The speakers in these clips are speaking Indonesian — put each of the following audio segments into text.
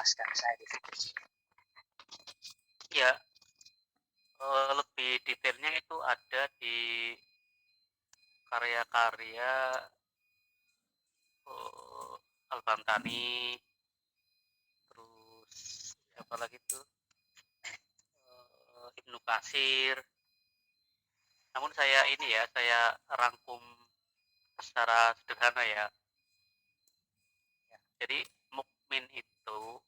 jelaskan saya di situ sih. Ya, lebih detailnya itu ada di karya-karya Al-Bantani, terus apa lagi tuh, Ibnu Katsir. Namun saya rangkum secara sederhana ya. Jadi mukmin itu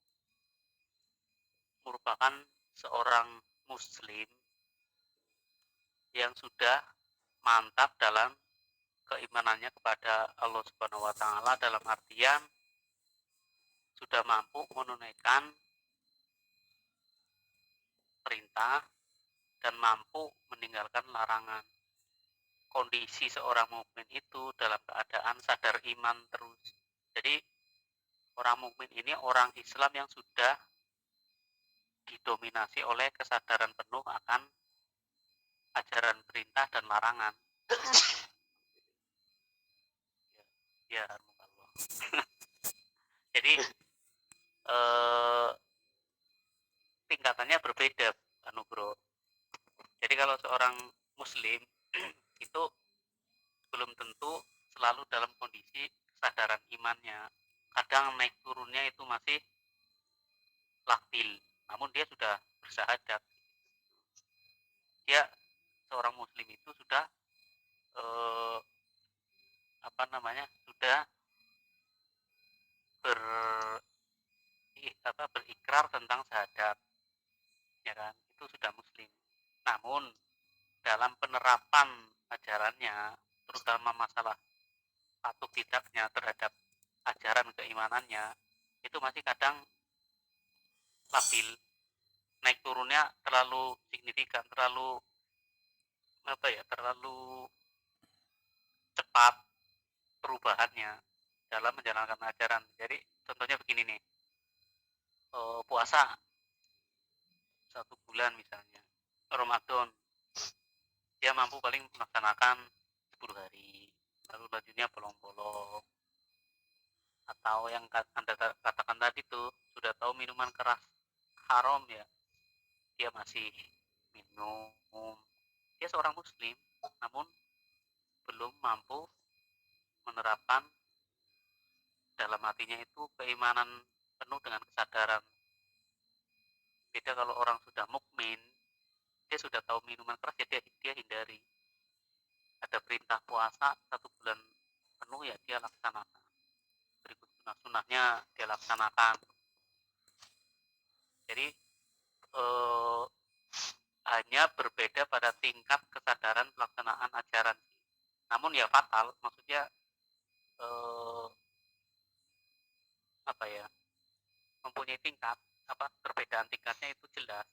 merupakan seorang muslim yang sudah mantap dalam keimanannya kepada Allah Subhanahu wa taala, dalam artian sudah mampu menunaikan perintah dan mampu meninggalkan larangan. Kondisi seorang mukmin itu dalam keadaan sadar iman terus. Jadi orang mukmin ini orang Islam yang sudah didominasi oleh kesadaran penuh akan ajaran perintah dan larangan. Ya, Allah. Jadi tingkatannya berbeda, Bro. Jadi kalau seorang muslim itu belum tentu selalu dalam kondisi kesadaran imannya. Kadang naik turunnya itu masih labil, namun dia sudah bersahadat. Dia seorang muslim itu sudah sudah berikrar tentang syahadat, ya kan? Itu sudah muslim. Namun dalam penerapan ajarannya, terutama masalah patuh tidaknya terhadap ajaran keimanannya, itu masih kadang labil, naik turunnya terlalu signifikan, terlalu cepat perubahannya dalam menjalankan ajaran. Jadi contohnya begini nih, puasa 1 bulan misalnya, Ramadan, dia mampu paling melaksanakan 10 hari, lalu lanjutnya bolong-bolong. Atau yang Anda katakan tadi tuh, sudah tahu minuman keras haram ya, dia masih minum. Dia seorang muslim, namun belum mampu menerapkan dalam hatinya itu keimanan penuh dengan kesadaran. Beda kalau orang sudah mukmin, dia sudah tahu minuman keras ya dia hindari. Ada perintah puasa 1 bulan penuh ya dia laksanakan. Berikut sunah-sunahnya dia laksanakan. Jadi hanya berbeda pada tingkat kesadaran pelaksanaan ajaran. Namun ya fatal, maksudnya mempunyai tingkat, perbedaan tingkatnya itu jelas.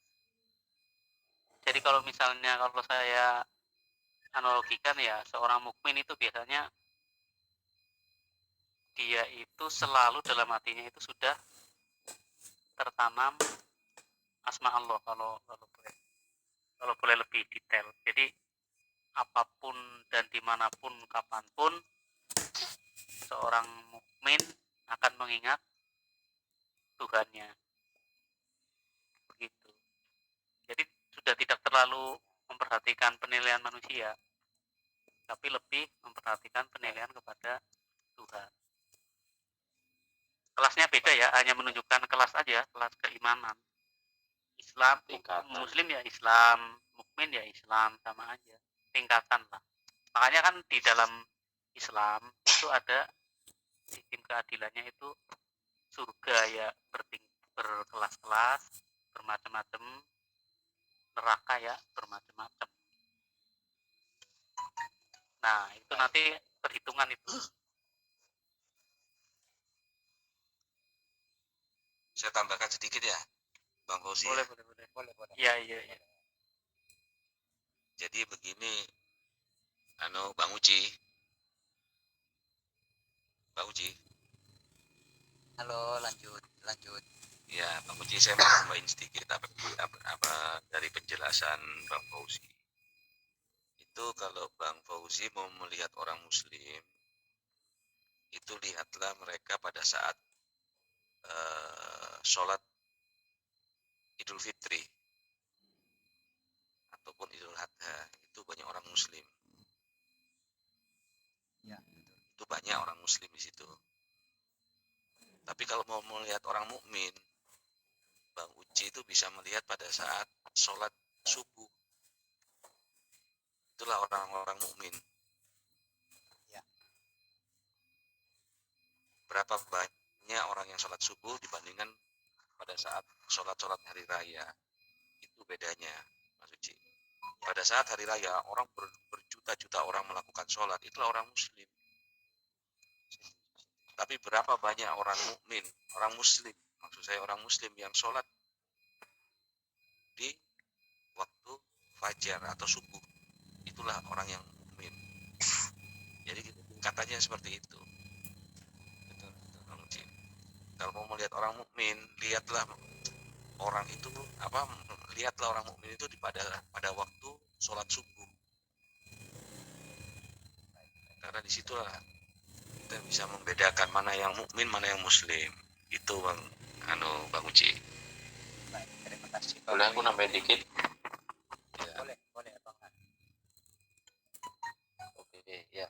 Jadi kalau misalnya kalau saya analogikan ya, seorang mukmin itu biasanya dia itu selalu dalam hatinya itu sudah tertanam asma Allah, kalau boleh lebih detail. Jadi apapun dan dimanapun kapanpun seorang mukmin akan mengingat Tuhannya, begitu. Jadi sudah tidak terlalu memperhatikan penilaian manusia, tapi lebih memperhatikan penilaian kepada Tuhan. Kelasnya beda ya, hanya menunjukkan kelas aja, kelas keimanan. Islam, Muslim ya Islam, mukmin ya Islam, sama aja, tingkatan lah. Makanya kan di dalam Islam itu ada sistem keadilannya itu surga ya berkelas-kelas, bermacam-macam, neraka ya bermacam-macam. Nah itu nanti perhitungan itu. Saya tambahkan sedikit ya, Bang Fauzi. Boleh. Iya. Jadi begini, Bang Uci. Halo, lanjut. Ya, Bang Uci, saya mau tambahin sedikit apa dari penjelasan Bang Fauzi. Itu kalau Bang Fauzi mau melihat orang Muslim, itu lihatlah mereka pada saat sholat Idul Fitri ataupun Idul Adha itu banyak orang Muslim. Ya, betul. Itu banyak orang Muslim di situ. Tapi kalau mau melihat orang mukmin, Bang Uci itu bisa melihat pada saat sholat subuh. Itulah orang-orang mukmin. Ya. Berapa banyak orang yang sholat subuh dibandingkan pada saat sholat-sholat hari raya. Itu bedanya, Mas Uci. Pada saat hari raya, orang berjuta-juta orang melakukan sholat, itulah orang Muslim. Tapi berapa banyak orang mukmin, orang Muslim, maksud saya orang Muslim yang sholat di waktu fajar atau subuh, itulah orang yang mukmin. Jadi tingkatannya seperti itu. Kalau mau melihat orang mukmin, lihatlah orang itu lihatlah orang mukmin itu pada waktu sholat subuh. Karena disitulah kita bisa membedakan mana yang mukmin, mana yang muslim. Itu Bang Uci. Baik, terima kasih. Boleh aku nambahin dikit? Ya. Boleh Bang. Oke, ya.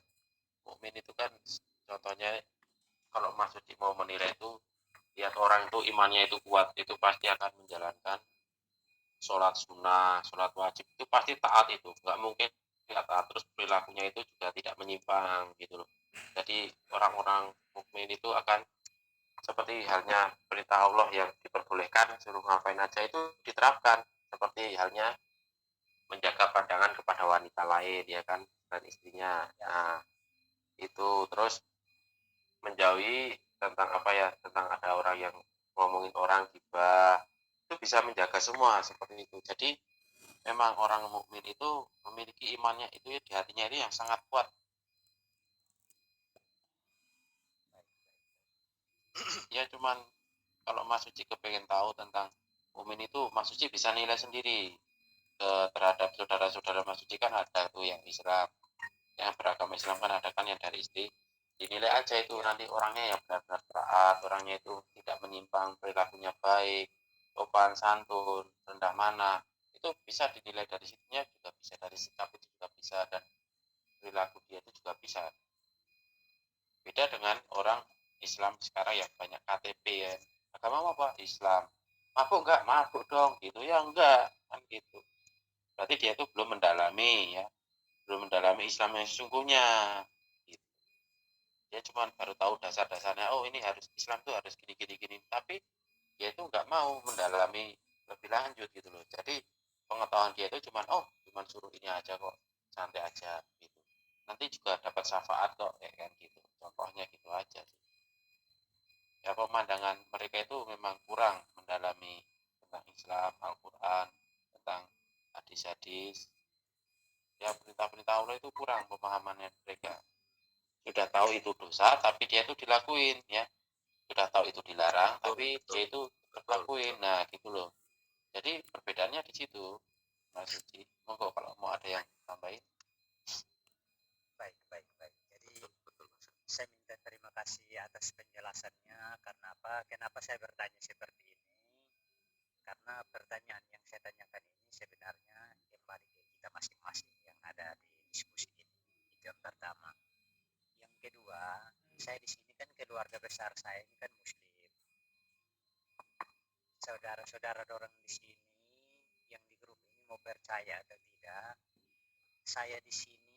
Mukmin itu kan contohnya kalau Mas Uci mau menilai itu, lihat orang itu imannya itu kuat, itu pasti akan menjalankan sholat sunnah, sholat wajib, itu pasti taat itu, nggak mungkin nggak taat, terus perilakunya itu juga tidak menyimpang gitu loh. Jadi orang-orang mukmin itu akan seperti halnya perintah Allah yang diperbolehkan suruh ngapain aja itu diterapkan, seperti halnya menjaga pandangan kepada wanita lain ya kan dan istrinya. Nah itu terus menjauhi tentang tentang ada orang yang ngomongin orang gibah, itu bisa menjaga semua seperti itu. Jadi memang orang mukmin itu memiliki imannya itu di hatinya itu yang sangat kuat. Ya cuman kalau Mas Suci kepengen tahu tentang mukmin itu, Mas Suci bisa nilai sendiri terhadap saudara-saudara Mas Suci kan ada tuh yang Islam, yang beragama Islam kan ada kan yang dari istri. Dinilai aja itu nanti orangnya yang benar-benar taat, orangnya itu tidak menyimpang, perilakunya baik, sopan santun, rendah mana, itu bisa dinilai dari situnya, juga bisa dari sikap itu juga bisa, dan perilaku dia itu juga bisa. Beda dengan orang Islam sekarang yang banyak KTP ya, agama apa? Islam. Mabuk enggak? Mabuk dong, gitu ya enggak, kan gitu. Berarti dia itu belum mendalami ya, belum mendalami Islam yang sesungguhnya. Dia cuma baru tahu dasar-dasarnya, oh ini harus Islam tuh harus gini, tapi dia itu nggak mau mendalami lebih lanjut gitu loh. Jadi pengetahuan dia itu cuma suruh ini aja kok, santai aja gitu, nanti juga dapat syafaat kok ya kan gitu, contohnya gitu aja sih. Ya pemandangan mereka itu memang kurang mendalami tentang Islam, Al-Quran, tentang hadis-hadis, ya perintah-perintah Allah itu kurang pemahamannya mereka. Sudah tahu itu dosa tapi dia itu dilakuin ya, sudah tahu itu dilarang tapi dia itu lakuin. Nah gitu loh, jadi perbedaannya di situ Mas Suci. Monggo kalau mau ada yang tambahin. Baik. Jadi saya minta terima kasih atas penjelasannya. Karena apa? Kenapa saya bertanya seperti ini? Karena pertanyaan yang saya tanyakan ini sebenarnya kembali ke kita masing-masing yang ada di diskusi ini. Itu yang pertama. Yang kedua, saya di sini kan keluarga besar saya ini kan Muslim. Saudara-saudara orang di sini yang di grup ini mau percaya atau tidak, saya di sini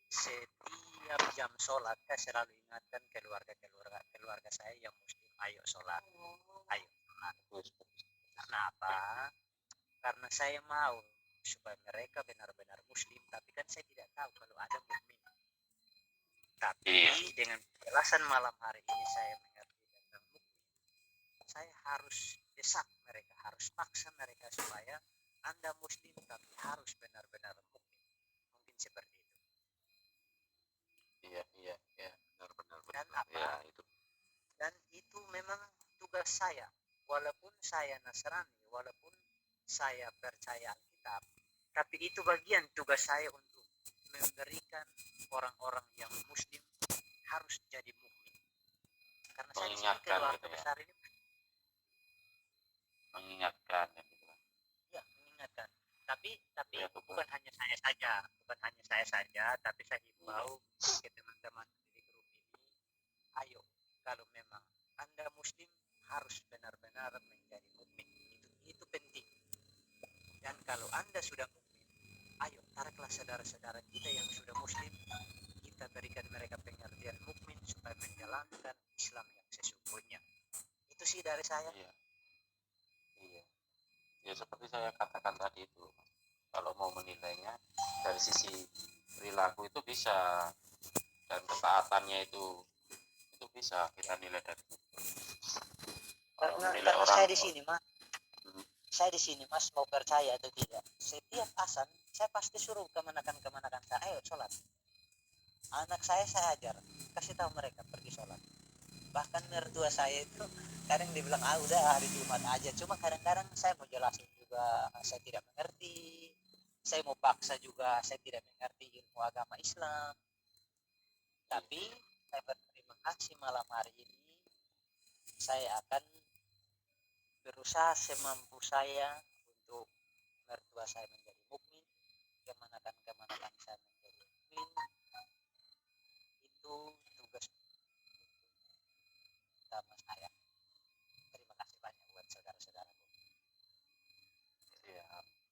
setiap jam sholat saya selalu ingatkan keluarga saya yang Muslim, ayo sholat. Karena apa? Karena saya mau supaya mereka benar-benar Muslim, tapi kan saya tidak tahu kalau ada mukmin. Tapi dengan penjelasan malam hari ini saya mengerti tentang mukmin, saya harus desak mereka, harus paksa mereka supaya Anda Muslim tapi harus benar-benar mukmin. Mungkin seperti itu. Iya Benar. Dan apa? Ya, itu. Dan itu memang tugas saya. Walaupun saya Nasrani, walaupun saya percaya Alkitab, tapi itu bagian tugas saya untuk memberikan orang-orang yang Muslim harus jadi mukmin. Karena saya di sini mengingatkan keluarga gitu ya. besar ini tapi Ya, betul. bukan hanya saya saja, tapi saya himbau ke teman-teman di grup ini, ayo, kalau memang Anda Muslim harus benar-benar menjadi mukmin. Itu penting. Dan kalau Anda sudah mukmin, ayo tariklah saudara-saudara kita yang sudah Muslim, kita berikan mereka pengertian mukmin supaya menjalankan Islam yang sesungguhnya. Itu sih dari saya. Iya. Iya. Ya seperti saya katakan tadi itu, kalau mau menilainya dari sisi perilaku itu bisa, dan ketaatannya itu bisa kita nilai dari itu. Kalau menilai Karena orang, saya di sini mas mau percaya atau tidak, setiap azan saya pasti suruh kemanakan saya, ayo sholat. Anak saya ajar, kasih tahu mereka pergi sholat. Bahkan mertua saya itu kadang dibilang udah hari Jumat aja, cuma kadang-kadang saya mau jelasin juga saya tidak mengerti, saya mau paksa juga saya tidak mengerti ilmu agama Islam. Tapi saya berterima kasih malam hari ini, saya akan berusaha semampu saya untuk mertua saya menjadi mukmin, kemanakan saya menjadi mukmin. Itu tugas utama saya. Terima kasih banyak buat saudara-saudaraku. ya,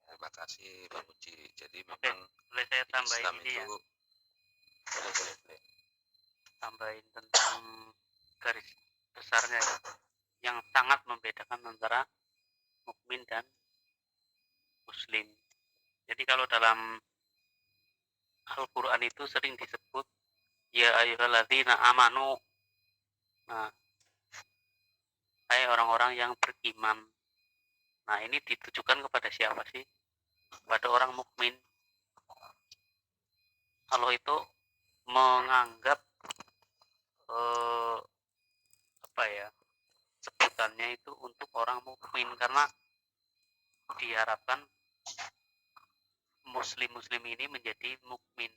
Terima kasih Bang Uci. Jadi Oke, memang boleh saya tambahin Islam ini ya, itu boleh. tambahin tentang garis besarnya ya, yang sangat membedakan antara mukmin dan muslim. Jadi kalau dalam Al-Quran itu sering disebut ya ayyuhalladzina amanu. Nah, hai orang-orang yang beriman. Nah, ini ditujukan kepada siapa sih? Kepada orang mukmin. Kalau itu menganggap apa ya, sebutannya itu untuk orang mukmin, karena diharapkan muslim ini menjadi mukmin.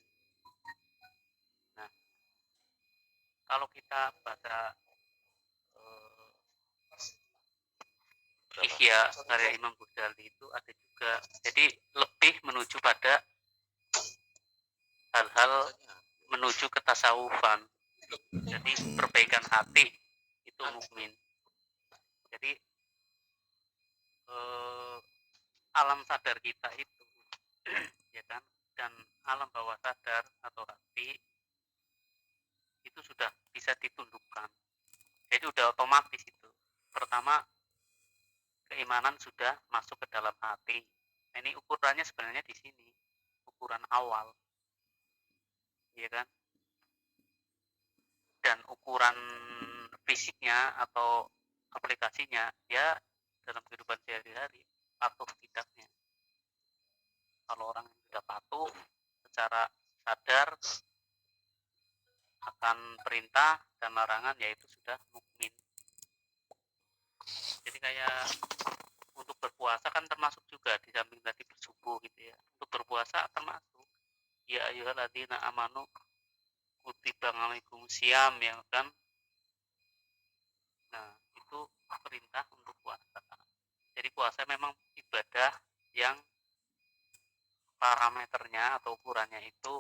Nah, kalau kita baca Ihya karya Imam Ghazali itu ada juga, jadi lebih menuju pada hal-hal menuju ketasawufan. Jadi perbaikan hati itu mukmin. Jadi alam sadar kita itu ya kan, dan alam bawah sadar atau hati itu sudah bisa ditundukkan. Jadi udah otomatis itu. Pertama, keimanan sudah masuk ke dalam hati. Nah, ini ukurannya sebenarnya di sini, ukuran awal, ya kan? Dan ukuran fisiknya atau aplikasinya ya dalam kehidupan sehari-hari, patuh tidaknya. Kalau orang yang sudah patuh secara sadar akan perintah dan larangan, yaitu sudah mukmin. Jadi kayak untuk berpuasa kan termasuk juga, di samping tadi bersubuh gitu ya, untuk berpuasa termasuk ya ayyuhalladzina amanu kutiba alaikum syiyam, ya kan. Nah, itu perintah untuk puasa. Jadi puasa memang ibadah yang parameternya atau ukurannya itu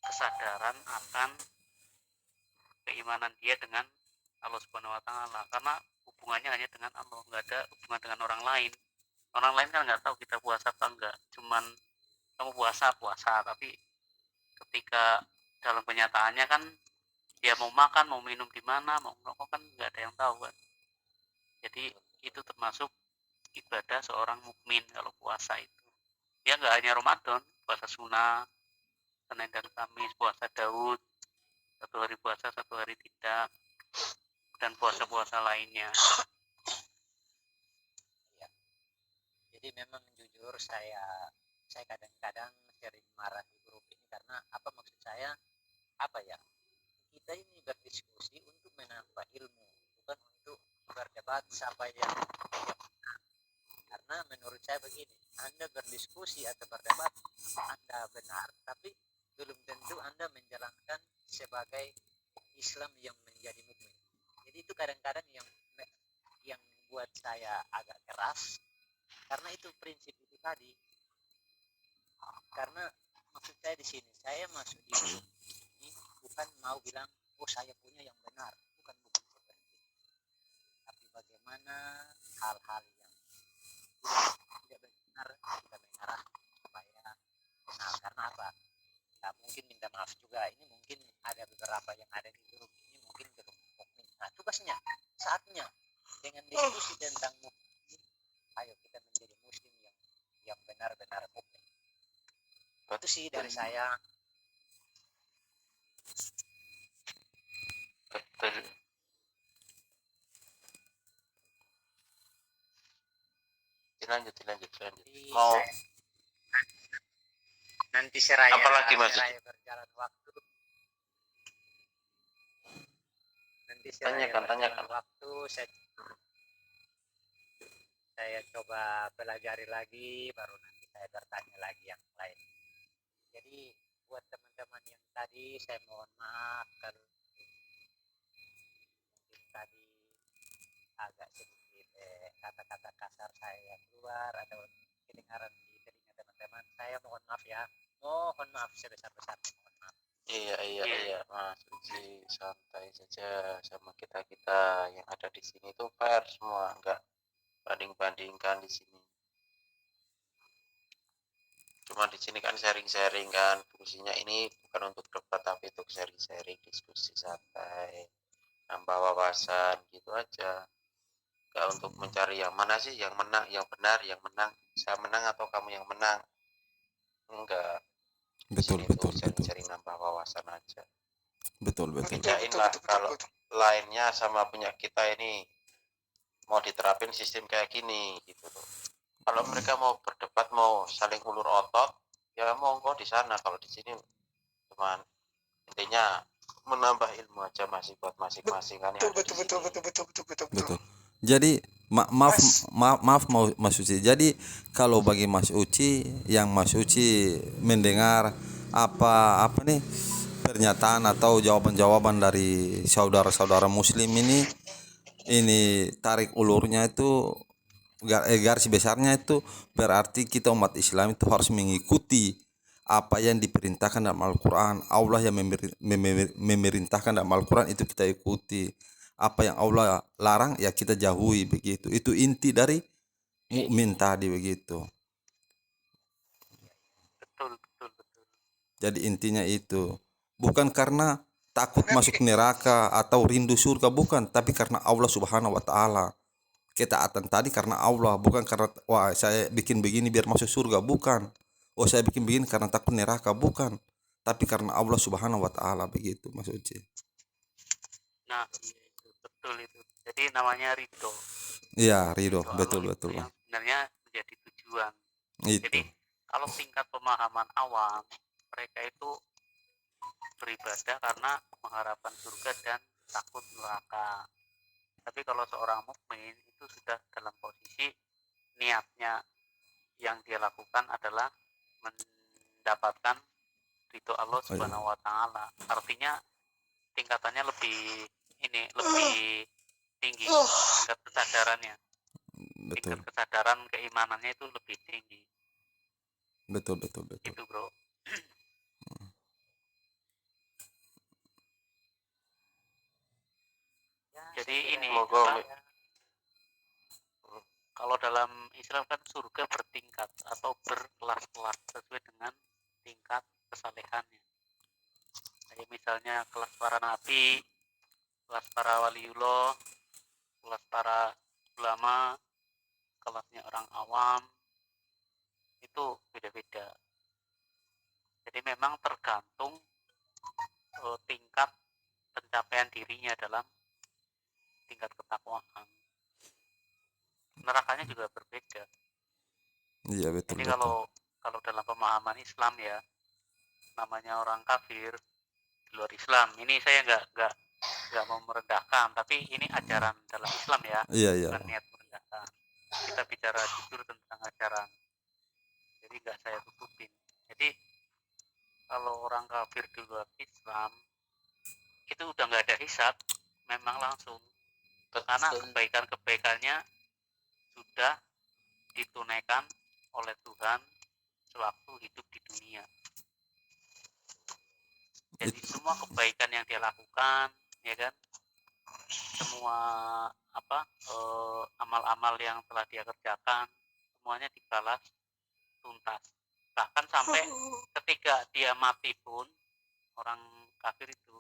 kesadaran akan keimanan dia dengan Allah Subhanahu wa taala, karena hubungannya hanya dengan Allah, nggak ada hubungan dengan orang lain. Orang lain kan nggak tahu kita puasa apa enggak, cuman kamu puasa, tapi ketika dalam kenyataannya kan dia mau makan, mau minum di mana, mau ngerokok kan nggak ada yang tahu kan. Jadi itu termasuk ibadah seorang mukmin kalau puasa itu. Ya nggak hanya Ramadan, puasa sunnah, Senin dan Kamis, puasa Daud, 1 hari puasa, 1 hari tidak, dan puasa-puasa lainnya. Ya. Jadi memang jujur saya kadang-kadang sering marah di grup ini, karena apa maksud saya, apa ya, kita ini berdiskusi untuk menambah ilmu, bukan untuk berdebat siapa yang benar. Karena menurut saya begini, Anda berdiskusi atau berdebat, Anda benar, tapi belum tentu Anda menjalankan sebagai Islam yang menjadi mukmin. Jadi itu kadang-kadang yang buat saya agak keras, karena itu prinsip itu tadi. Karena maksud saya di sini, saya masuk di ini bukan mau bilang oh saya punya yang benar, bukan seperti itu. Tapi bagaimana hal-hal yang tidak benar kita mengarah supaya benar. Karena apa? Nah, mungkin minta maaf juga. Ini mungkin ada beberapa yang ada di grup ini mungkin belum mukmin. Nah, tugasnya saatnya dengan diskusi tentang mukmin, ayo kita menjadi muslim yang benar-benar mukmin. Itu sih dari saya. Betul. Dilanjut. Jadi, Mau nanti seraya Apalagi, Mas? seraya berjalan waktu. Nanti seraya Tanyakan. berjalan waktu saya coba pelajari lagi, baru nanti saya bertanya lagi yang lain. Jadi buat teman-teman yang tadi saya mohon maaf kalau mungkin tadi agak sedikit kata-kata kasar saya keluar atau kedengaran di telinga teman-teman. Saya mohon maaf ya. Mohon maaf sebesar-besarnya. Mohon maaf. Iya, Mas Uci, santai saja sama kita yang ada di sini tuh fair semua, nggak banding-bandingkan di sini. Cuma di sini kan sharing-sharing kan, fungsinya ini bukan untuk debat tapi untuk sharing-sharing, diskusi santai, nambah wawasan gitu aja. Nggak untuk mencari yang mana sih yang menang, yang benar, yang menang, saya menang atau kamu yang menang. Enggak. Betul, Sini betul, tuh betul. sharing-sharing nambah wawasan aja. Betul, betul. Bedain lah kalau lainnya sama punya kita ini mau diterapin sistem kayak gini gitu loh. Kalau mereka mau berdebat, mau saling ulur otot, ya monggo di sana. Kalau di sini cuman intinya menambah ilmu aja masih buat masing-masing kan yang ada di sini. Betul. Jadi maaf Mas Uci. Jadi kalau bagi Mas Uci, yang Mas Uci mendengar apa nih pernyataan atau jawaban-jawaban dari saudara-saudara muslim ini tarik ulurnya itu garis besarnya itu berarti kita umat Islam itu harus mengikuti apa yang diperintahkan dalam Al-Quran. Allah yang memerintahkan dalam Al-Quran itu kita ikuti. Apa yang Allah larang ya kita jauhi, begitu. Itu inti dari mukmin tadi, begitu. Betul. Jadi intinya itu bukan karena takut masuk neraka atau rindu surga, bukan, tapi karena Allah Subhanahu wa taala. Ketaatan tadi karena Allah, bukan karena wah saya bikin begini biar masuk surga, bukan. Oh saya bikin begini karena takut neraka, bukan. Tapi karena Allah Subhanahu wa taala, begitu Mas Uci. Nah, iya itu betul itu. Jadi namanya ridho. Iya, ridho, Ridho betul Allah betul itu Bang. yang sebenarnya menjadi tujuan. Itu. Jadi kalau tingkat pemahaman awam, mereka itu beribadah karena mengharapkan surga dan takut neraka. Tapi kalau seorang mukmin itu sudah dalam posisi niatnya yang dia lakukan adalah mendapatkan ridho Allah Subhanahu wa taala. Artinya tingkatannya lebih tinggi, tingkat kesadarannya. Betul. Tingkat kesadaran keimanannya itu lebih tinggi. Betul. Itu, Bro. Jadi ini kalau dalam Islam kan surga bertingkat atau berkelas-kelas sesuai dengan tingkat kesalehannya. Kayak misalnya kelas para nabi, kelas para waliullah, kelas para ulama, kelasnya orang awam, itu beda-beda. Jadi memang tergantung tingkat pencapaian dirinya dalam tingkat ketakwaan. Nerakanya juga berbeda. Iya, betul. Jadi kalau dalam pemahaman Islam ya, namanya orang kafir di luar Islam. Ini saya nggak mau merendahkan, tapi ini ajaran dalam Islam ya, Iya. bukan niat merendahkan. Kita bicara jujur tentang ajaran, jadi nggak saya tutupin. Jadi kalau orang kafir di luar Islam itu udah nggak ada hisab, memang langsung, karena kebaikannya sudah ditunaikan oleh Tuhan sewaktu hidup di dunia. Jadi semua kebaikan yang dia lakukan, ya kan, semua amal-amal yang telah dia kerjakan, semuanya dibalas tuntas. Bahkan sampai ketika dia mati pun, orang kafir itu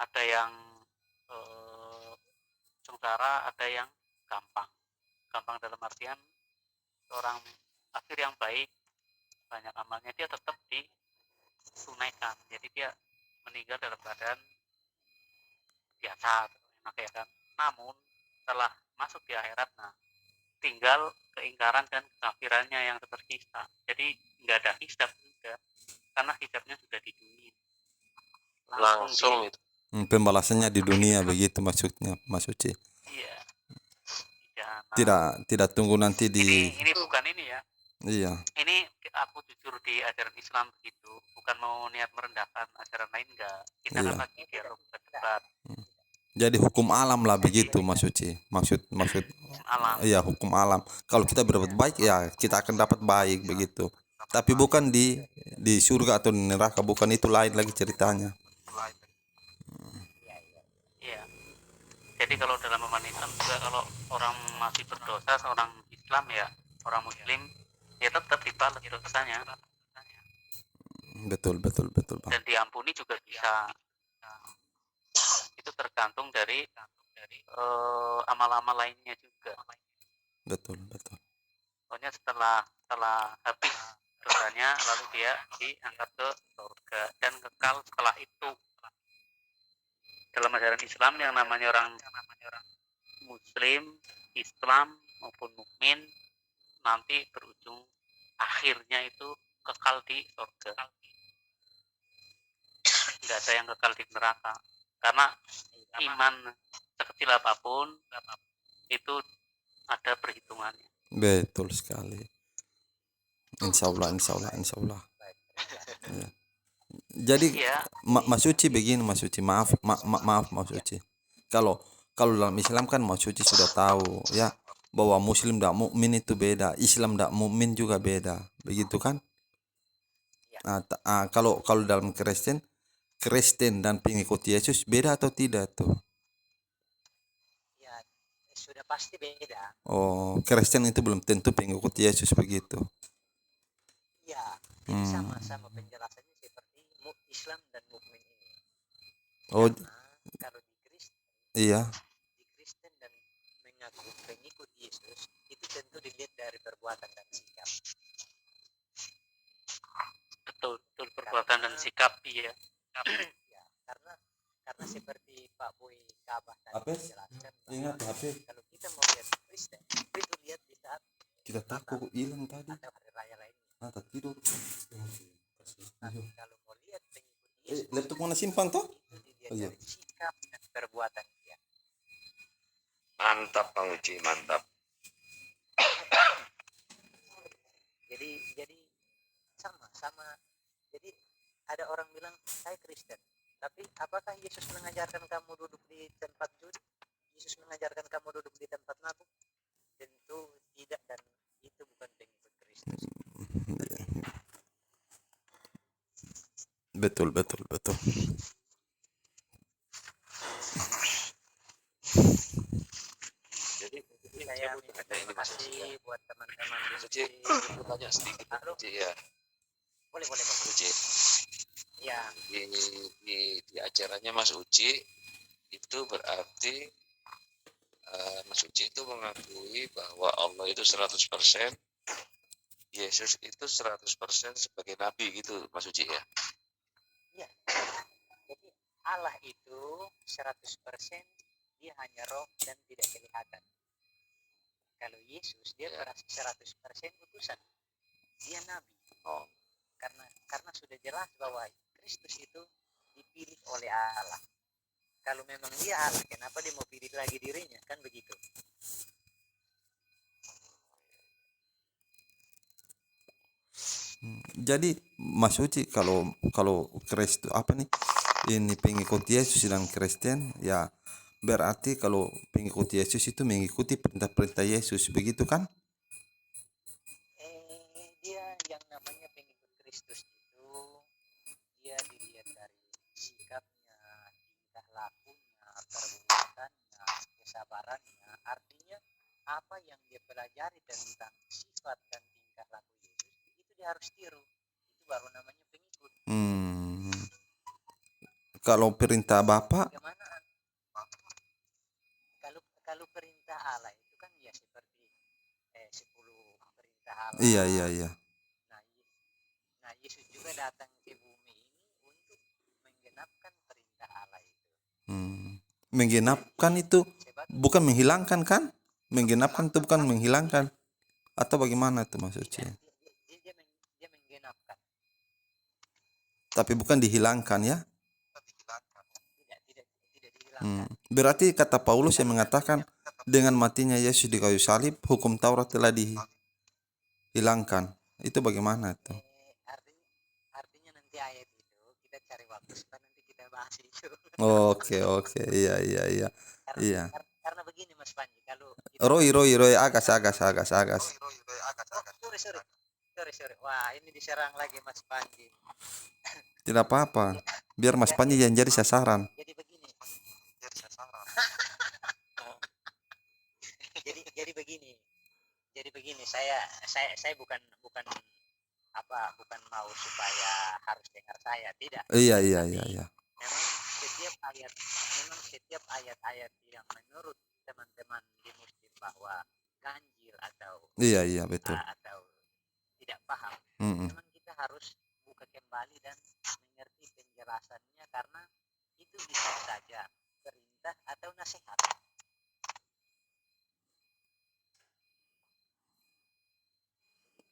ada yang sengsara, ada yang gampang. Gampang dalam artian orang kafir yang baik, banyak amalnya, dia tetap ditunaikan. Jadi dia meninggal dalam keadaan biasa, enak ya kan. Namun setelah masuk di akhirat, nah tinggal keingkaran dan kekafirannya yang tersisa. Jadi nggak ada hisab juga, karena hisabnya sudah di dunia. Langsung itu. Pembalasannya di dunia begitu maksudnya Mas Uci. Iya. Nah, Tidak tunggu nanti di ini bukan ini ya. Iya. Ini aku jujur di ajaran Islam begitu, bukan mau niat merendahkan ajaran lain, enggak. Kita kan Iya. lagi dialog berdebat. Jadi hukum alam lah begitu Mas Uci. Maksud Alam. iya, hukum alam. Kalau kita berbuat baik ya kita akan dapat baik begitu. Tapi bukan di surga atau di neraka, bukan, itu lain lagi ceritanya. Iya. Jadi kalau dalam pemahaman Islam juga, kalau orang masih berdosa, seorang Islam ya, orang Muslim, ya tetap dibalas dosanya. Betul Bang. Dan diampuni juga bisa. Itu tergantung dari amal-amal lainnya juga. Betul. Pokoknya setelah habis dosanya, lalu dia diangkat ke surga dan kekal setelah itu. Dalam ajaran Islam yang namanya orang Muslim, Islam maupun mukmin, nanti berujung akhirnya itu kekal di surga. Tidak ada yang kekal di neraka, karena iman sekecil apapun itu ada perhitungannya. Betul sekali. Insya Allah. Ya. Jadi Iya. Mas Uci begini, Mas Uci, maaf Mas Uci. Kalau dalam Islam kan Mas Uci sudah tahu ya, bahwa Muslim dan mukmin itu beda, Islam dan mukmin juga beda, begitu kan? Kalau dalam Kristen dan pengikut Yesus beda atau tidak tuh? Ya, sudah pasti beda. Oh, Kristen itu belum tentu pengikut Yesus begitu. Ya, jadi sama-sama penjelasannya seperti Islam dan mukmin ini. Oh, Karena kalau di Kristen dan mengaku pengikut Yesus itu tentu dilihat dari perbuatan dan sikap. Betul perbuatan dan sikap, iya. Ya, karena seperti Pak Boy Kabah tadi Hafiz, menjelaskan, ingat Hafiz, kalau kita mau lihat Kristen, itu lihat di saat kita takut hilang tadi. atau hari raya lainnya. Tidur. Tapi kalau mau lihat pengikut Yesus, Laptop mana simpan toh? itu dilihat Oh, iya. dari sikap dan perbuatan dia. Mantap Bang Uci, mantap. Jadi sama. Jadi ada orang bilang saya Kristen, tapi apakah Yesus mengajarkan kamu duduk di tempat judi? Yesus mengajarkan kamu duduk di tempat mabuk? Tentu tidak, dan itu bukan pengikut Kristus. Betul. Jadi Saya ada ini Mas Uci ya. kasih buat teman-teman di Mas Uci, sini. tanya sedikit Mas Halo? Uci ya. Boleh. Mas Uci, Ya, di ajarannya Mas Uci itu berarti Mas Uci itu mengakui bahwa Allah itu 100%, Yesus itu 100% sebagai nabi gitu Mas Uci ya. ya. Jadi Allah itu 100% dia hanya roh dan tidak kelihatan. Kalau Yesus dia 100% utusan, dia nabi. Oh, Karena sudah jelas bahwa Kristus itu dipilih oleh Allah. Kalau memang dia Allah, kenapa dia mau pilih lagi dirinya? Kan begitu. Jadi Mas Uci, kalau Kristus ini pengikut Yesus dan Kristen ya, berarti kalau pengikut Yesus itu mengikuti perintah-perintah Yesus, begitu kan? Dia yang kesabarannya, artinya apa yang dia pelajari tentang sifat dan tingkah laku Yesus itu dia harus tiru. Itu baru namanya pengikut. Kalau perintah Bapak, Bagaimana kalau kalau perintah Allah itu kan ya seperti 10 perintah Allah. iya iya iya. Nah, nah Yesus juga datang ke bumi ini untuk menggenapkan perintah Allah itu. Menggenapkan itu Sebab bukan menghilangkan kan? Menggenapkan itu bukan menghilangkan atau bagaimana itu maksudnya? dia menggenapkan, Tapi bukan dihilangkan ya? tidak dihilangkan. Berarti kata Paulus yang mengatakan dengan matinya Yesus di kayu salib hukum Taurat telah dihilangkan. Itu bagaimana itu? Artinya nanti ayat itu kita cari waktu supaya nanti kita bahas itu. Oke oke iya iya iya iya. Karena begini Mas Panji, kalau Roy agas. sorry. Wah, ini diserang lagi Mas Panji. Tidak apa-apa. Biar Mas Panji yang jadi sasaran. Jadi begini. Jadi begini, saya bukan bukan mau supaya harus dengar saya, tidak. Iya. Memang setiap ayat-ayat yang menurut teman-teman di muslim bahwa ganjil atau Iya betul. atau tidak paham, Mm-mm. memang kita harus buka kembali dan mengerti penjelasannya, karena itu bisa saja perintah atau nasihat.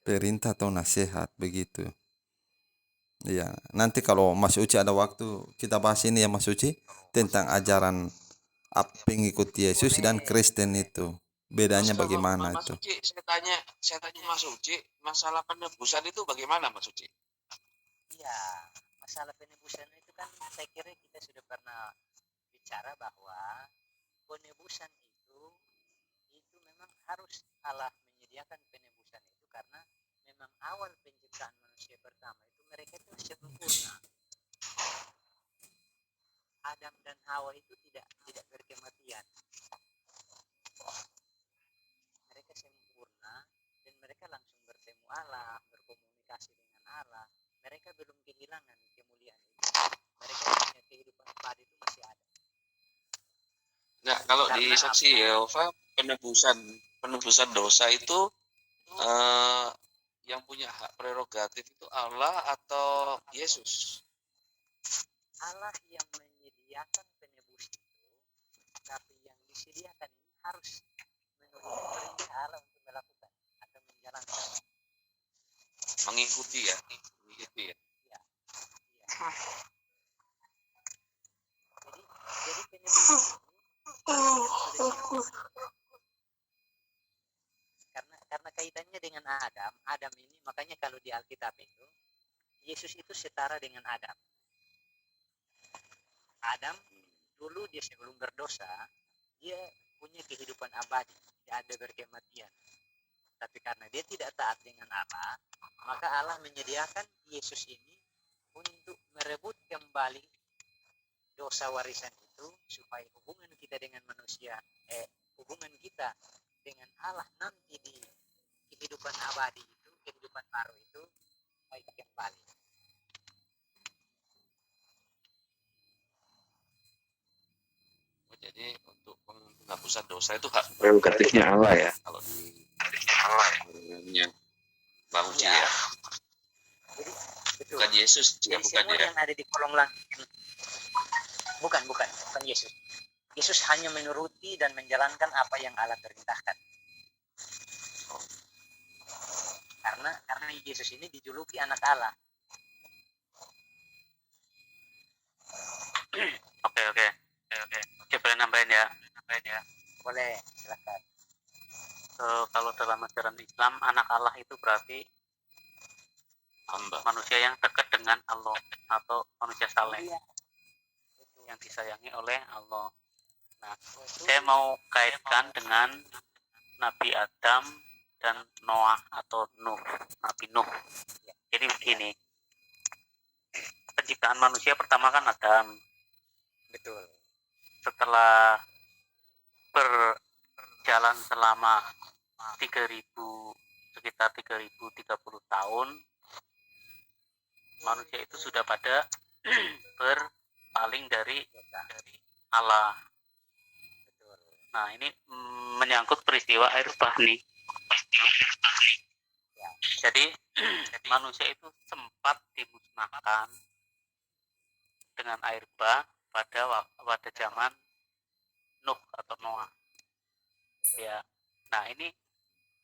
Perintah atau nasihat begitu. Iya, nanti kalau Mas Uci ada waktu kita bahas ini ya Mas Uci tentang ajaran pengikut Yesus dan Kristen itu. Bedanya Terus kalau bagaimana Mas itu? Uci, saya tanya Mas Uci, masalah penebusan itu bagaimana Mas Uci? Iya, masalah penebusan itu kan saya kira kita sudah pernah bicara bahwa penebusan itu memang harus Allah menyediakan penebusan itu, karena memang awal penciptaan manusia pertama itu mereka itu sempurna. Adam dan Hawa itu tidak berkematian. Mereka sempurna dan mereka langsung bertemu Allah, berkomunikasi dengan Allah. Mereka belum kehilangan kemuliaan itu. Mereka punya kehidupan abadi itu masih ada. Nah, kalau di Karena saksi Yehova penebusan dosa itu yang punya hak prerogatif itu Allah atau Yesus? Allah yang menyediakan penebus itu, tapi yang disediakan ini harus menuruti perintah Allah untuk melakukan atau menjalankan. Mengikuti ya. Iya. Jadi penebus ini karena kaitannya dengan Adam ini, makanya kalau di Alkitab itu Yesus itu setara dengan Adam. Adam dulu dia sebelum berdosa, dia punya kehidupan abadi, tidak ada berkematian. Tapi karena dia tidak taat dengan Allah, maka Allah menyediakan Yesus ini untuk merebut kembali dosa warisan itu, supaya hubungan kita dengan manusia, hubungan kita dengan Allah nanti di kehidupan abadi itu, kehidupan baru itu baik kembali. Jadi untuk penghapusan dosa itu hak prerogatifnya Allah ya. Kalau di yang Bang Uci ya. Bukan Yesus ya, bukan semua ya. yang ada di kolong langit, bukan Yesus. Yesus hanya menuruti dan menjalankan apa yang Allah perintahkan. Karena Yesus ini dijuluki anak Allah. Oke, boleh nambahin ya. Boleh, silakan. Kalau dalam ajaran Islam, anak Allah itu berarti Hamba. manusia yang dekat dengan Allah atau manusia saleh Iya. yang disayangi oleh Allah. Nah, saya mau kaitkan dengan Nabi Adam dan Noah atau Nuh, Nabi Nuh. Jadi begini, penciptaan manusia pertama kan Adam. Betul. Setelah berjalan selama 3000 sekitar 3030 tahun, manusia itu sudah pada berpaling dari Allah. Nah, ini menyangkut peristiwa air bah nih. Jadi manusia itu sempat dimusnahkan dengan air bah pada zaman Nuh atau Noah. Ya. Nah, ini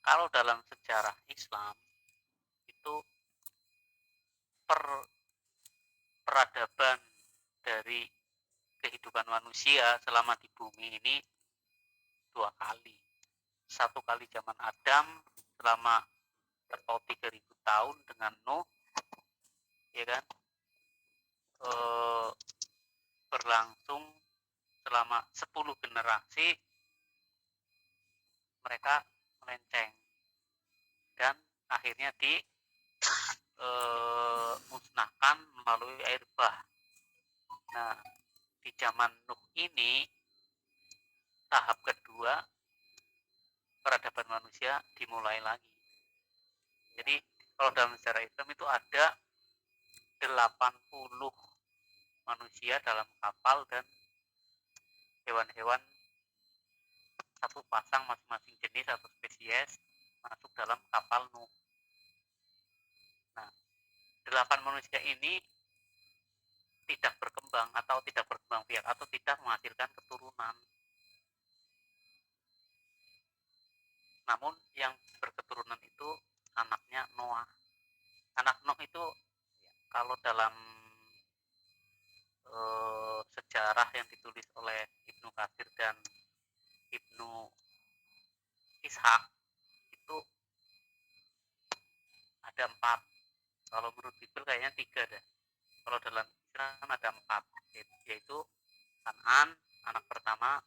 kalau dalam sejarah Islam itu peradaban dari kehidupan manusia selama di bumi ini 2 kali. 1 kali zaman Adam selama atau 3000 tahun dengan Nuh, ya kan, berlangsung selama 10 generasi, mereka melenceng dan akhirnya musnahkan melalui air bah. Nah, di zaman Nuh ini tahap kedua peradaban manusia dimulai lagi. Jadi kalau dalam sejarah Islam itu ada 80 manusia dalam kapal dan hewan-hewan satu pasang masing-masing jenis atau spesies masuk dalam kapal Nuh. Nah, 8 manusia ini tidak berkembang atau tidak berkembang biak atau tidak menghasilkan keturunan. Namun yang berketurunan itu anaknya Noah. Anak Nuh itu kalau dalam sejarah yang ditulis oleh Ibnu Katsir dan Ibnu Ishaq itu ada 4. Kalau menurut Bible kayaknya 3 deh. Kalau dalam Islam ada 4, yaitu Kanan, anak pertama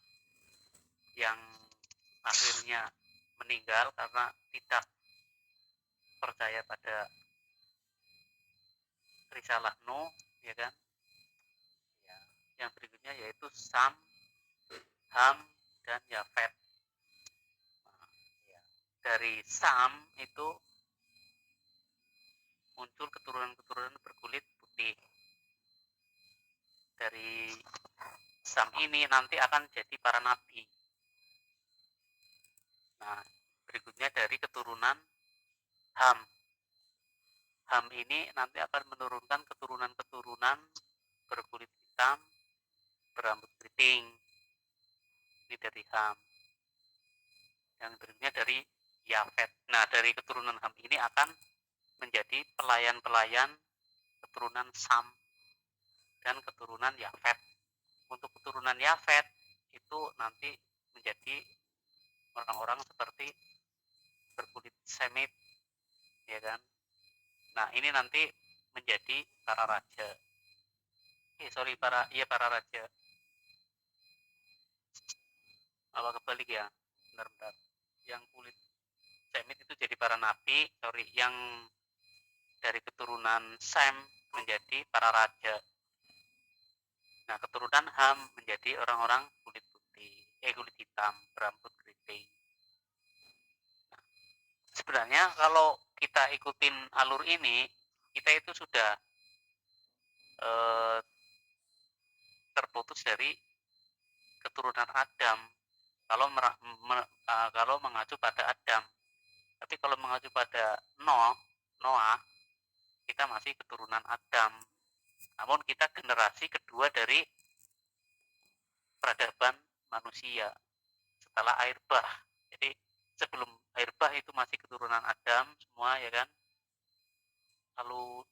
yang akhirnya meninggal karena tidak percaya pada risalah Nuh, ya kan? Ya. Yang berikutnya yaitu Sam, Ham, dan Yafet. Nah, ya. Dari Sam itu muncul keturunan-keturunan berkulit putih. Dari Sam ini nanti akan jadi para nabi. Nah, berikutnya dari keturunan Ham. Ham ini nanti akan menurunkan keturunan-keturunan berkulit hitam, berambut keriting. Ini dari Ham. Yang berikutnya dari Yafet. Nah, dari keturunan Ham ini akan menjadi pelayan-pelayan keturunan Sam dan keturunan Yafet. Untuk keturunan Yafet itu nanti menjadi orang-orang seperti berkulit Semit, ya kan? Nah, ini nanti menjadi para raja. Para raja. Apa kebalik ya? Bentar. Yang kulit Semit itu jadi para nabi, yang dari keturunan Sem menjadi para raja. Nah, keturunan Ham menjadi orang-orang kulit putih, kulit hitam, berambut keriting. Nah, sebenarnya kalau kita ikutin alur ini, kita itu sudah terputus dari keturunan Adam. Kalau mengacu pada Adam, tapi kalau mengacu pada Noah, kita masih keturunan Adam. Namun kita generasi kedua dari peradaban manusia setelah air bah. Jadi sebelum air bah itu masih keturunan Adam semua, ya kan? Lalu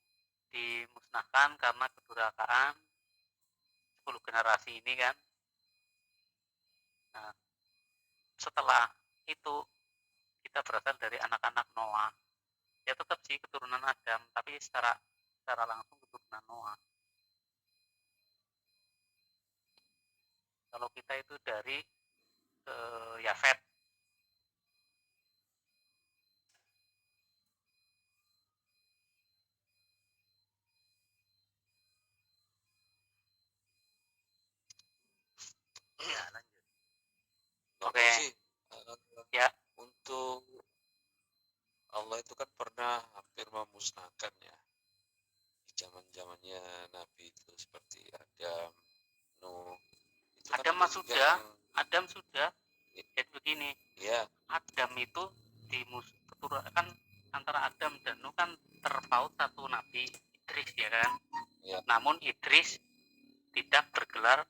dimusnahkan karena kedurhakaan 10 generasi ini kan. Nah, setelah itu kita berasal dari anak-anak Noah. Ya tetap sih keturunan Adam, tapi secara langsung keturunan Noah. Kalau kita itu dari Yafet. Nah, Oke. sih Ya. untuk Allah itu kan pernah hampir memusnahkan ya di zaman-zamannya Nabi itu seperti Adam, Nuh. Itu kan Adam ada mah juga sudah, yang Adam sudah. Jadi begini, ya Adam itu kan antara Adam dan Nuh kan terpaut satu nabi Idris ya kan. ya Namun Idris tidak bergelar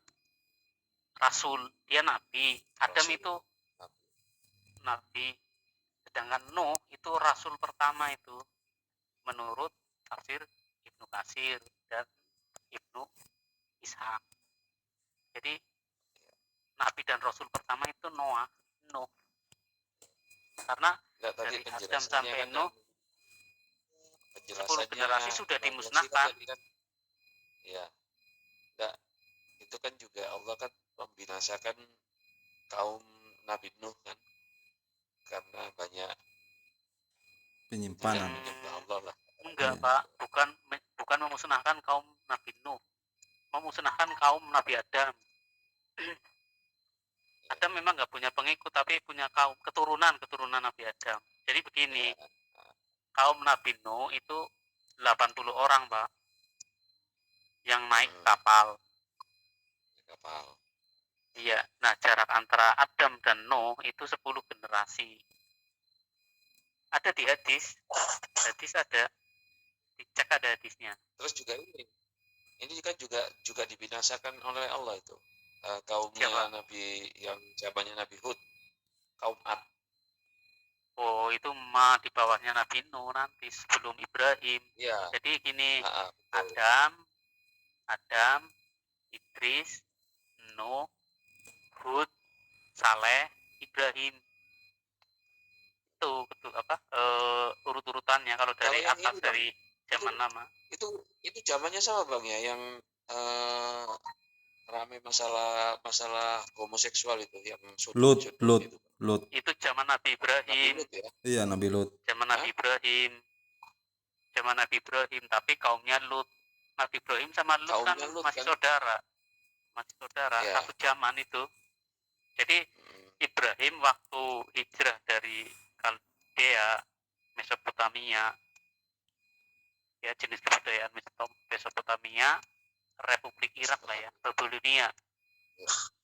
rasul, dia nabi. Adam Rasul. itu nabi, sedangkan Nuh itu rasul pertama itu menurut tafsir Ibnu Katsir dan Ibnu Ishaq. Jadi nabi dan rasul pertama itu Nuh. Karena Enggak, tadi dari Adam penjelasannya sampai kan Nuh 10 penjelasannya generasi sudah Bang Yosi dimusnahkan. tadi kan ya enggak, itu kan juga Allah kan membinasakan kaum Nabi Nuh kan karena banyak tidak Penyimpanan. menyembah Allah lah. Enggak, Iya. Pak. Bukan memusnahkan kaum Nabi Nuh. Memusnahkan kaum Nabi Adam. Adam memang nggak punya pengikut, tapi punya kaum keturunan Nabi Adam. Jadi begini, Ya, kaum Nabi Nuh itu 80 orang, Pak, yang naik kapal. kapal. Iya. Nah, jarak antara Adam dan Nuh itu 10 generasi. Ada di hadis. Hadis ada. Dicek ada hadisnya. Terus juga ini kan juga dibinasakan oleh Allah itu. Kaumnya Siapa? Nabi yang zamannya Nabi Hud, kaum Ad. Oh, itu mah di bawahnya Nabi Nuh nanti sebelum Ibrahim. Ya, Jadi gini, betul. Adam, Idris, Nuh, Hud, Saleh, Ibrahim. Itu urut-urutannya kalau dari Kalau yang atas ini, Bang, dari zaman lama. Itu zamannya sama Bang ya, yang ramai masalah homoseksual itu, yang Lut. itu. Itu zaman Nabi Nabi Ibrahim. Lut ya. Iya, Nabi Lut. Zaman Nabi Ibrahim. Zaman Nabi Ibrahim, tapi kaumnya Lut. Nabi Ibrahim sama Lut kan Kaumnya Lut masih kan? saudara. Masih saudara, Ya. satu zaman itu. Jadi Ibrahim waktu hijrah dari Kaldea, Mesopotamia, ya jenis kebudayaan Mesopotamia, Republik Irak lah ya, Babilonia.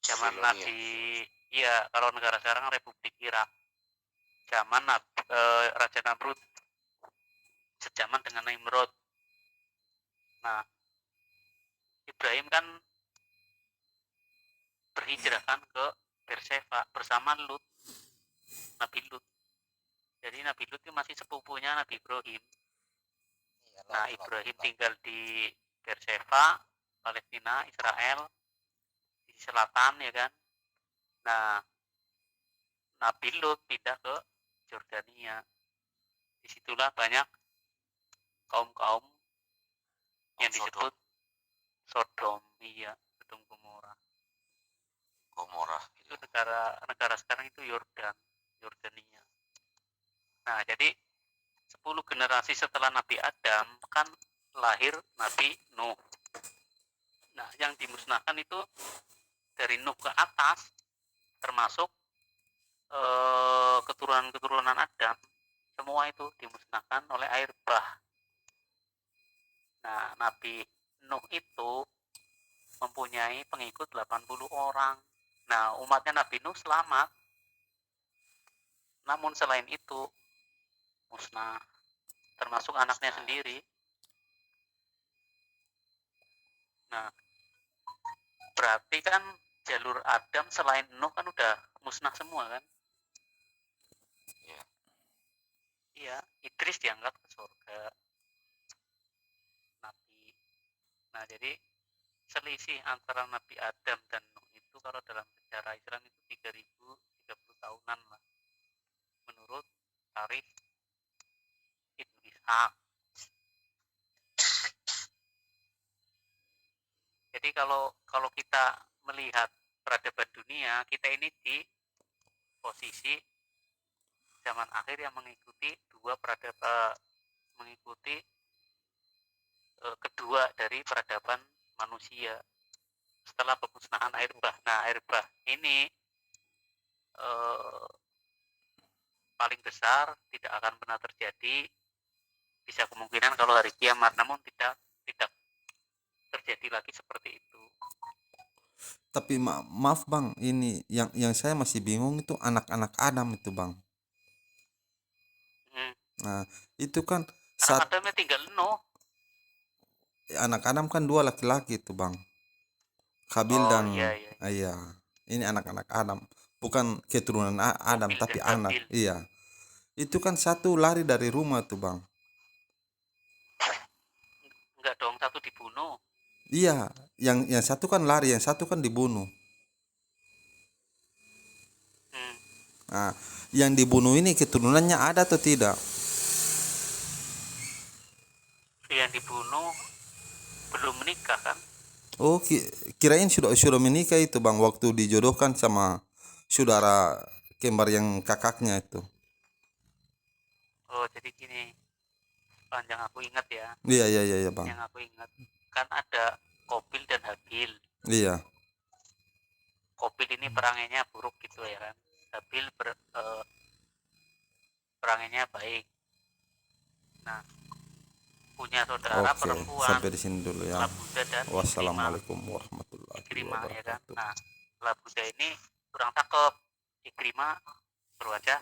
Zaman Babilonia. Nabi, ya kalau negara sekarang Republik Irak. Zaman Raja Namrud, sejaman dengan Nimrod. Nah, Ibrahim kan berhijrah kan ke Berseba bersama Lut, Nabi Lut. Jadi Nabi Lut itu masih sepupunya Nabi Ibrahim. Nah, Ibrahim tinggal di Berseba, Palestina, Israel, di selatan ya kan. Nah, Nabi Lut pindah ke Jordania. Disitulah banyak kaum-kaum yang disebut Sodom, iya, Sodom Gomora. Itu negara sekarang itu Yordania. Nah, jadi 10 generasi setelah Nabi Adam kan lahir Nabi Nuh. Nah, yang dimusnahkan itu dari Nuh ke atas, termasuk keturunan Adam, semua itu dimusnahkan oleh air bah. Nah, Nabi Nuh itu mempunyai pengikut 80 orang. Nah, umatnya Nabi Nuh selamat. Namun selain itu musnah, termasuk anaknya sendiri. Nah, berarti kan jalur Adam selain Nuh kan udah musnah semua kan? Iya, Idris diangkat ke surga. Nabi. Nah, jadi selisih antara Nabi Adam dan Nuh itu kalau dalam sejarah Islam itu 3030 tahunan lah. Menurut tarikh Ibnu Ishaq. Jadi kalau kita melihat peradaban dunia, kita ini di posisi zaman akhir yang mengikuti kedua dari peradaban manusia setelah pemusnahan air bah. Nah, air bah ini eh, paling besar tidak akan pernah terjadi, bisa kemungkinan kalau hari kiamat, namun tidak terjadi lagi seperti itu. Tapi maaf bang, ini yang saya masih bingung itu anak-anak Adam itu bang. Hmm. Nah itu kan Anak saat Adamnya tinggal Nuh. anak Adam kan dua laki-laki itu bang, Kabil Oh dan iya iya. iya, ini anak-anak Adam, bukan keturunan Adam Mobil tapi dan anak. Kabil. Iya, itu kan satu lari dari rumah tuh bang. Enggak dong, satu dibunuh. Iya, yang satu kan lari, yang satu kan dibunuh. Hmm. Nah, yang dibunuh ini keturunannya ada atau tidak? Yang dibunuh belum menikah kan? Oh, kirain sudah menikah itu bang, waktu dijodohkan sama saudara kembar yang kakaknya itu. Oh jadi gini, panjang aku ingat ya, Iya iya iya, iya bang. yang aku ingat kan ada Kobil dan Habil. Iya. Kobil ini perangainya buruk gitu ya kan, Habil perangainya baik. Nah, punya saudara Oke, perempuan, sampai di sini dulu ya. Labuda dan Ikrimah. Wassalamualaikum warahmatullahi Ikrimah ya kan. wabarakatuh. Nah, Labuda ini kurang cakep, Ikrimah berwajah